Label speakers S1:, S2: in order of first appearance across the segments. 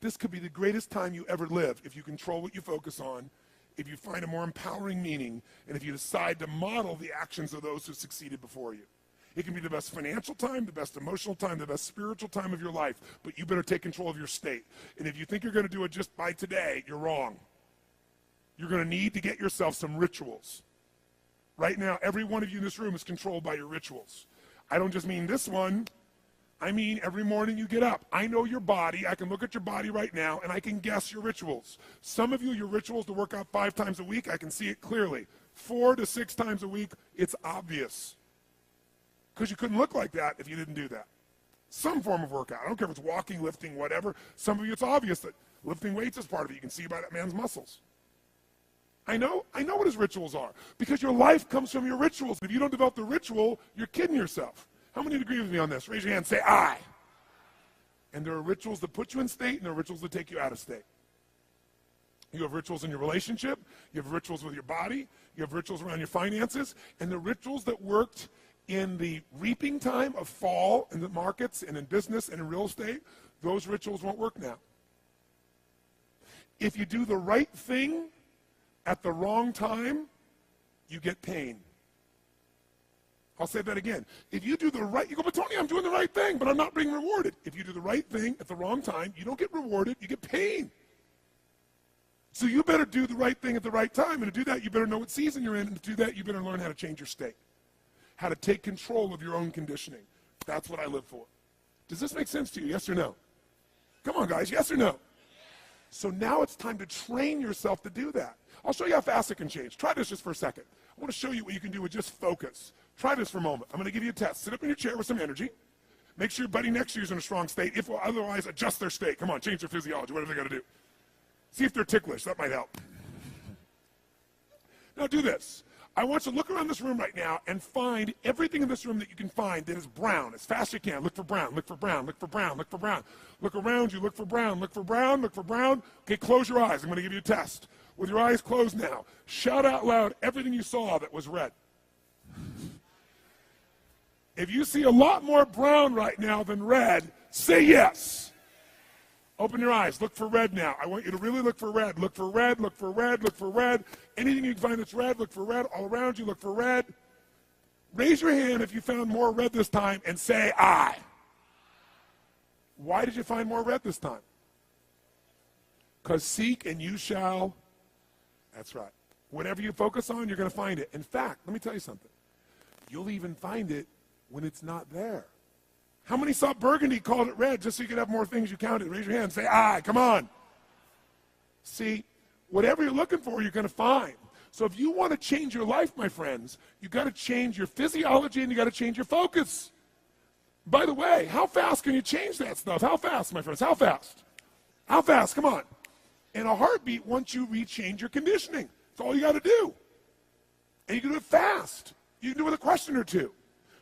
S1: this could be the greatest time you ever live if you control what you focus on, if you find a more empowering meaning, and if you decide to model the actions of those who succeeded before you. It can be the best financial time, the best emotional time, the best spiritual time of your life, but you better take control of your state. And if you think you're going to do it just by today, you're wrong. You're going to need to get yourself some rituals. Right now, every one of you in this room is controlled by your rituals. I don't just mean this one. I mean every morning you get up. I know your body. I can look at your body right now, and I can guess your rituals. Some of you, your rituals to work out 5 times a week, I can see it clearly. 4 to 6 times a week, it's obvious. Because you couldn't look like that if you didn't do that. Some form of workout. I don't care if it's walking, lifting, whatever. Some of you, it's obvious that lifting weights is part of it. You can see by that man's muscles. I know what his rituals are. Because your life comes from your rituals. If you don't develop the ritual, you're kidding yourself. How many agree with me on this? Raise your hand, say I. And there are rituals that put you in state, and there are rituals that take you out of state. You have rituals in your relationship. You have rituals with your body. You have rituals around your finances. And the rituals that worked in the reaping time of fall in the markets and in business and in real estate, those rituals won't work now. If you do the right thing at the wrong time, you get pain. I'll say that again. If you do the right, you go, but Tony, I'm doing the right thing, but I'm not being rewarded. If you do the right thing at the wrong time, you don't get rewarded, you get pain. So you better do the right thing at the right time, and to do that, you better know what season you're in, and to do that, you better learn how to change your state, how to take control of your own conditioning. That's what I live for. Does this make sense to you, yes or no? Come on, guys, yes or no? So now it's time to train yourself to do that. I'll show you how fast it can change. Try this just for a second. I want to show you what you can do with just focus. Try this for a moment. I'm going to give you a test. Sit up in your chair with some energy. Make sure your buddy next to you is in a strong state. If otherwise, adjust their state. Come on, change their physiology, whatever they got to do. See if they're ticklish. That might help. Now do this. I want you to look around this room right now and find everything in this room that you can find that is brown as fast as you can. Look for brown, look for brown, look for brown, look for brown. Look around you, look for brown, look for brown, look for brown. Okay, close your eyes. I'm going to give you a test. With your eyes closed now, shout out loud everything you saw that was red. If you see a lot more brown right now than red, say yes. Open your eyes. Look for red now. I want you to really look for red. Look for red, look for red, look for red. Anything you can find that's red, look for red. All around you, look for red. Raise your hand if you found more red this time and say I. Why did you find more red this time? Because seek and you shall. That's right. Whatever you focus on, you're going to find it. In fact, let me tell you something. You'll even find it when it's not there. How many saw burgundy, called it red, just so you could have more things you counted? Raise your hand, say, aye, come on. See, whatever you're looking for, you're going to find. So if you want to change your life, my friends, you've got to change your physiology and you've got to change your focus. By the way, how fast can you change that stuff? How fast, my friends? How fast? How fast? Come on. In a heartbeat, once you rechange your conditioning. That's all you got to do. And you can do it fast. You can do it with a question or two.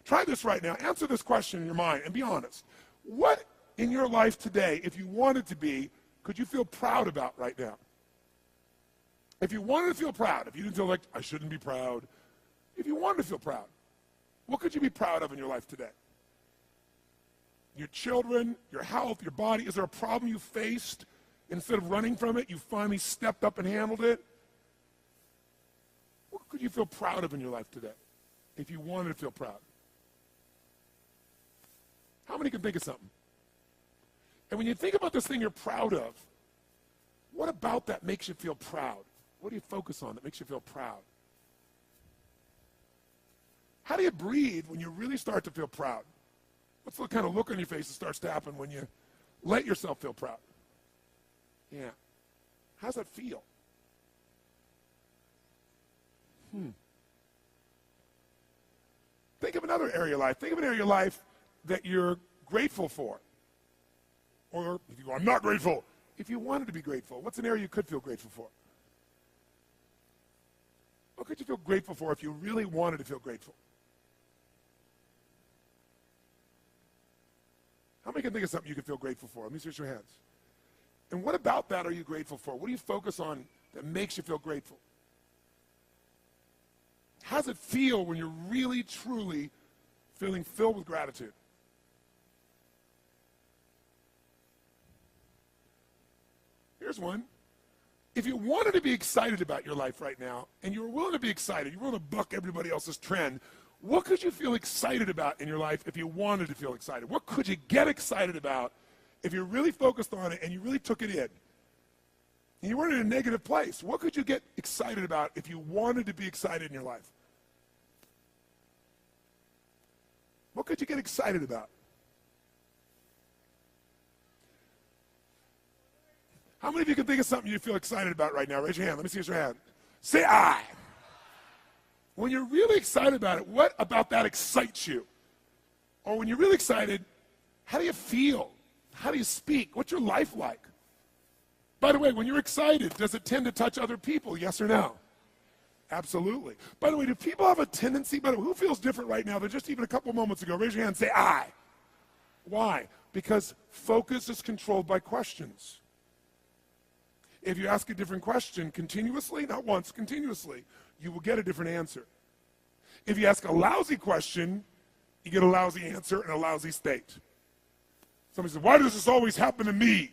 S1: Try this right now. Answer this question in your mind and be honest. What in your life today, if you wanted to be, could you feel proud about right now? If you wanted to feel proud, if you didn't feel like, I shouldn't be proud, if you wanted to feel proud, what could you be proud of in your life today? Your children, your health, your body. Is there a problem you faced? Instead of running from it, you finally stepped up and handled it? What could you feel proud of in your life today if you wanted to feel proud? How many can think of something? And when you think about this thing you're proud of, what about that makes you feel proud? What do you focus on that makes you feel proud? How do you breathe when you really start to feel proud? What's the kind of look on your face that starts to happen when you let yourself feel proud? Yeah. How's that feel? Think of another area of life. Think of an area of life that you're grateful for. Or if you go, I'm not grateful. If you wanted to be grateful, what's an area you could feel grateful for? What could you feel grateful for if you really wanted to feel grateful? How many can think of something you could feel grateful for? Let me see your hands. And what about that are you grateful for? What do you focus on that makes you feel grateful? How does it feel when you're really, truly feeling filled with gratitude? Here's one. If you wanted to be excited about your life right now, and you were willing to be excited, you were willing to buck everybody else's trend, what could you feel excited about in your life if you wanted to feel excited? What could you get excited about if you really focused on it and you really took it in? And you weren't in a negative place. What could you get excited about if you wanted to be excited in your life? What could you get excited about? How many of you can think of something you feel excited about right now? Raise your hand. Let me see your hand. Say I. When you're really excited about it, what about that excites you? Or when you're really excited, how do you feel? How do you speak? What's your life like? By the way, when you're excited, does it tend to touch other people? Yes or no? Absolutely. By the way, do people have a tendency, by the way, who feels different right now than just even a couple moments ago? Raise your hand and say I. Why? Because focus is controlled by questions. If you ask a different question continuously, not once, continuously, you will get a different answer. If you ask a lousy question, you get a lousy answer and a lousy state. Somebody says, why does this always happen to me?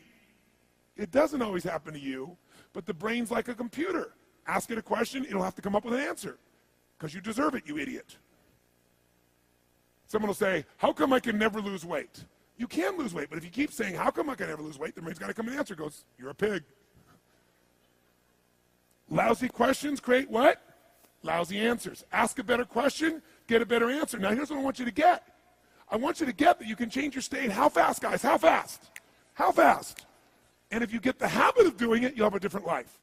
S1: It doesn't always happen to you, but the brain's like a computer. Ask it a question, it'll have to come up with an answer because you deserve it, you idiot. Someone will say, how come I can never lose weight? You can lose weight, but if you keep saying, how come I can never lose weight, the brain's got to come with an answer. It goes, you're a pig. Lousy questions create what? Lousy answers. Ask a better question, get a better answer. Now here's what I want you to get. I want you to get that you can change your state. How fast, guys? How fast? How fast? And if you get the habit of doing it, you'll have a different life.